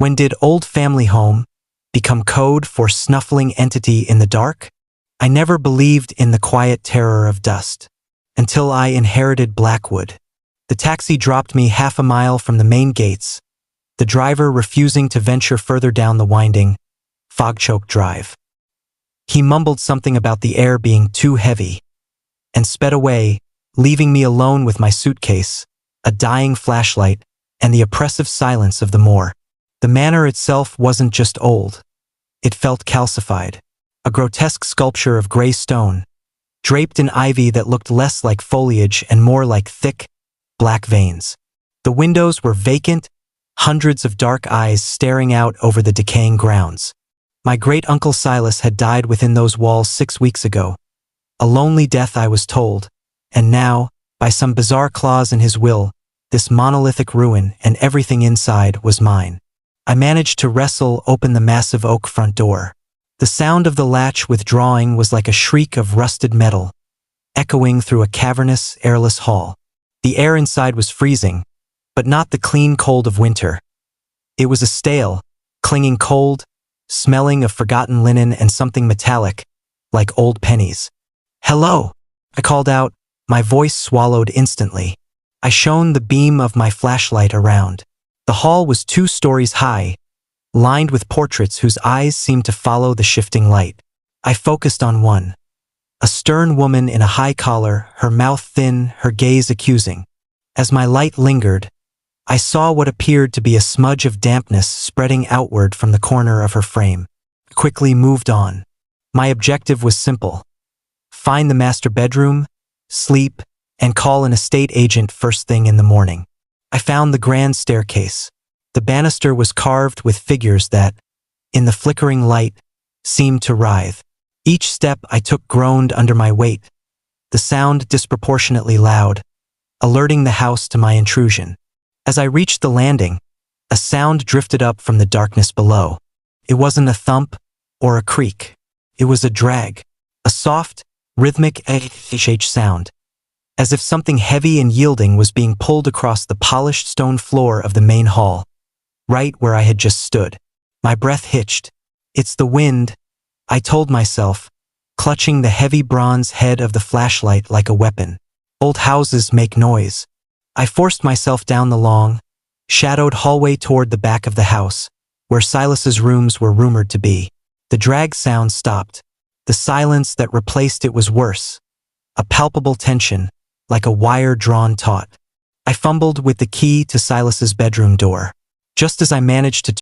When did old family home become code for snuffling entity in the dark? I never believed in the quiet terror of dust until I inherited Blackwood. The taxi dropped me half a mile from the main gates, the driver refusing to venture further down the winding, fog-choked drive. He mumbled something about the air being too heavy and sped away, leaving me alone with my suitcase, a dying flashlight, and the oppressive silence of the moor. The manor itself wasn't just old. It felt calcified, a grotesque sculpture of gray stone, draped in ivy that looked less like foliage and more like thick, black veins. The windows were vacant, hundreds of dark eyes staring out over the decaying grounds. My great-uncle Silas had died within those walls 6 weeks ago. A lonely death, I was told, and now, by some bizarre clause in his will, this monolithic ruin and everything inside was mine. I managed to wrestle open the massive oak front door. The sound of the latch withdrawing was like a shriek of rusted metal, echoing through a cavernous, airless hall. The air inside was freezing, but not the clean cold of winter. It was a stale, clinging cold, smelling of forgotten linen and something metallic, like old pennies. "Hello," I called out, my voice swallowed instantly. I shone the beam of my flashlight around. The hall was 2 stories high, lined with portraits whose eyes seemed to follow the shifting light. I focused on one, a stern woman in a high collar, her mouth thin, her gaze accusing. As my light lingered, I saw what appeared to be a smudge of dampness spreading outward from the corner of her frame. I quickly moved on. My objective was simple: find the master bedroom, sleep, and call an estate agent first thing in the morning. I found the grand staircase. The banister was carved with figures that, in the flickering light, seemed to writhe. Each step I took groaned under my weight, the sound disproportionately loud, alerting the house to my intrusion. As I reached the landing, a sound drifted up from the darkness below. It wasn't a thump or a creak. It was a drag, a soft, rhythmic "h-h" sound, as if something heavy and yielding was being pulled across the polished stone floor of the main hall, right where I had just stood. My breath hitched. "It's the wind," I told myself, clutching the heavy bronze head of the flashlight like a weapon. Old houses make noise. I forced myself down the long, shadowed hallway toward the back of the house, where Silas's rooms were rumored to be. The drag sound stopped. The silence that replaced it was worse, a palpable tension, like a wire drawn taut. I fumbled with the key to Silas's bedroom door. Just as I managed to